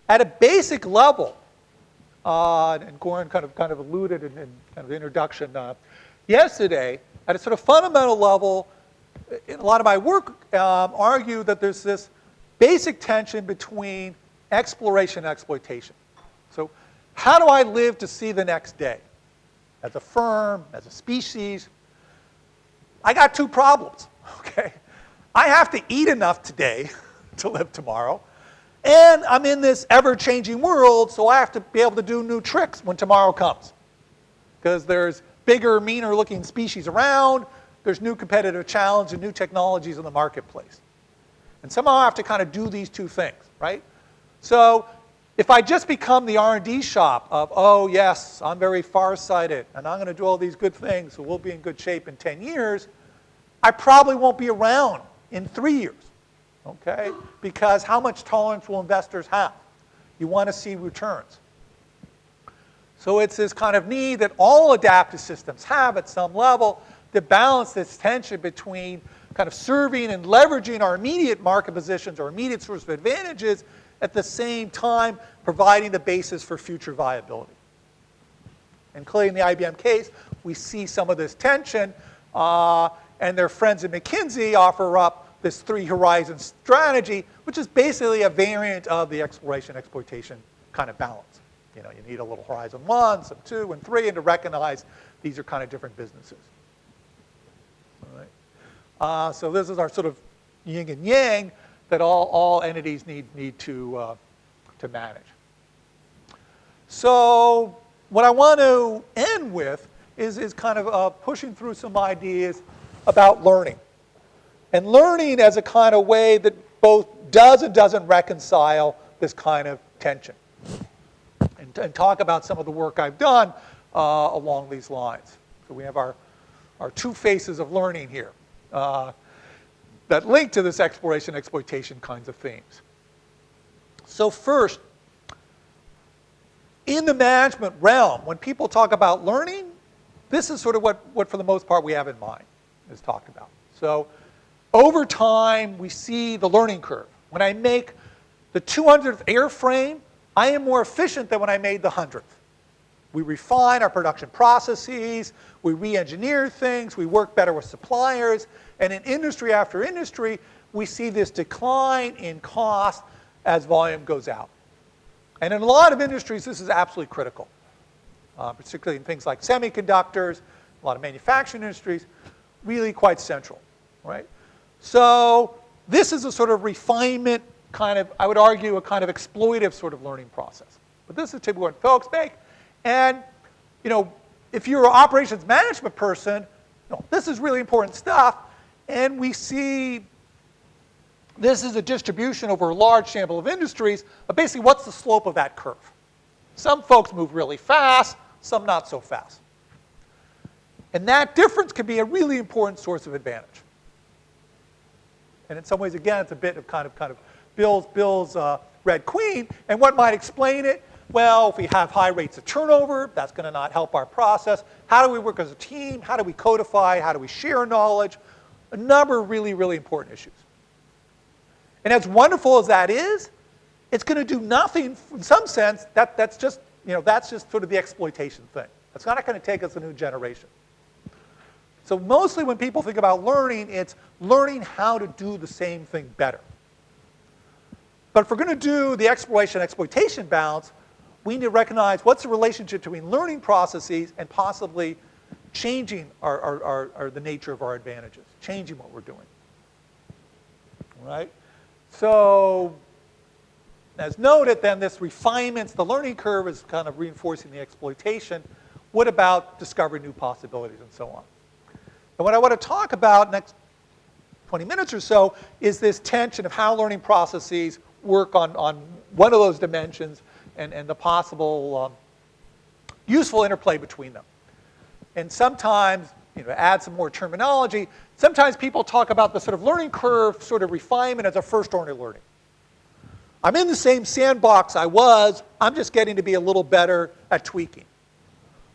At a basic level, and Goran kind of alluded in kind of the introduction yesterday, at a sort of fundamental level, in a lot of my work argue that there's this basic tension between exploration and exploitation. So how do I live to see the next day? As a firm, as a species, I got two problems, okay? I have to eat enough today to live tomorrow, and I'm in this ever-changing world, so I have to be able to do new tricks when tomorrow comes. Because there's bigger, meaner-looking species around, there's new competitive challenge and new technologies in the marketplace. And somehow I have to kind of do these two things, right? So if I just become the R&D shop of, oh yes, I'm very farsighted, and I'm going to do all these good things, so we'll be in good shape in 10 years, I probably won't be around in 3 years, okay? Because how much tolerance will investors have? You want to see returns. So it's this kind of need that all adaptive systems have at some level to balance this tension between kind of serving and leveraging our immediate market positions or immediate source of advantages, at the same time providing the basis for future viability. And clearly in the IBM case, we see some of this tension, and their friends at McKinsey offer up this three-horizon strategy, which is basically a variant of the exploration-exploitation kind of balance. You know, you need a little horizon 1, some 2, and 3, and to recognize these are kind of different businesses. All right. So this is our sort of yin and yang that all entities need to manage. So what I want to end with is kind of pushing through some ideas about learning. And learning as a kind of way that both does and doesn't reconcile this kind of tension. And talk about some of the work I've done along these lines. So we have our two faces of learning here that link to this exploration, exploitation kinds of themes. So first, in the management realm, when people talk about learning, this is sort of what for the most part we have in mind, is talked about. So over time, we see the learning curve. When I make the 200th airframe, I am more efficient than when I made the 100th. We refine our production processes, we re-engineer things, we work better with suppliers, and in industry after industry, we see this decline in cost as volume goes out. And in a lot of industries, this is absolutely critical, particularly in things like semiconductors, a lot of manufacturing industries, really quite central, right? So this is a sort of refinement kind of, I would argue, a kind of exploitive sort of learning process. But this is typically what folks make. And, you know, if you're an operations management person, you know, this is really important stuff. And we see this is a distribution over a large sample of industries, but basically what's the slope of that curve? Some folks move really fast, some not so fast. And that difference can be a really important source of advantage. And in some ways, again, it's a bit of kind of Bill's Red Queen. And what might explain it? Well, if we have high rates of turnover, that's going to not help our process. How do we work as a team? How do we codify? How do we share knowledge? A number of really, really important issues. And as wonderful as that is, it's going to do nothing, in some sense, that's just sort of the exploitation thing. That's not going to take us a new generation. So mostly when people think about learning, it's learning how to do the same thing better. But if we're going to do the exploitation balance, we need to recognize what's the relationship between learning processes and possibly changing the nature of our advantages, changing what we're doing. Right? So, as noted, then this refinements, the learning curve is kind of reinforcing the exploitation. What about discovering new possibilities and so on? And what I want to talk about next 20 minutes or so is this tension of how learning processes work on one of those dimensions and the possible useful interplay between them. And sometimes, to add some more terminology, sometimes people talk about the sort of learning curve sort of refinement as a first-order learning. I'm in the same sandbox I was, I'm just getting to be a little better at tweaking.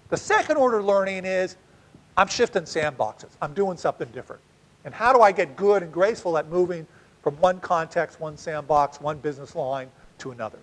The second-order learning is, I'm shifting sandboxes. I'm doing something different. And how do I get good and graceful at moving from one context, one sandbox, one business line to another?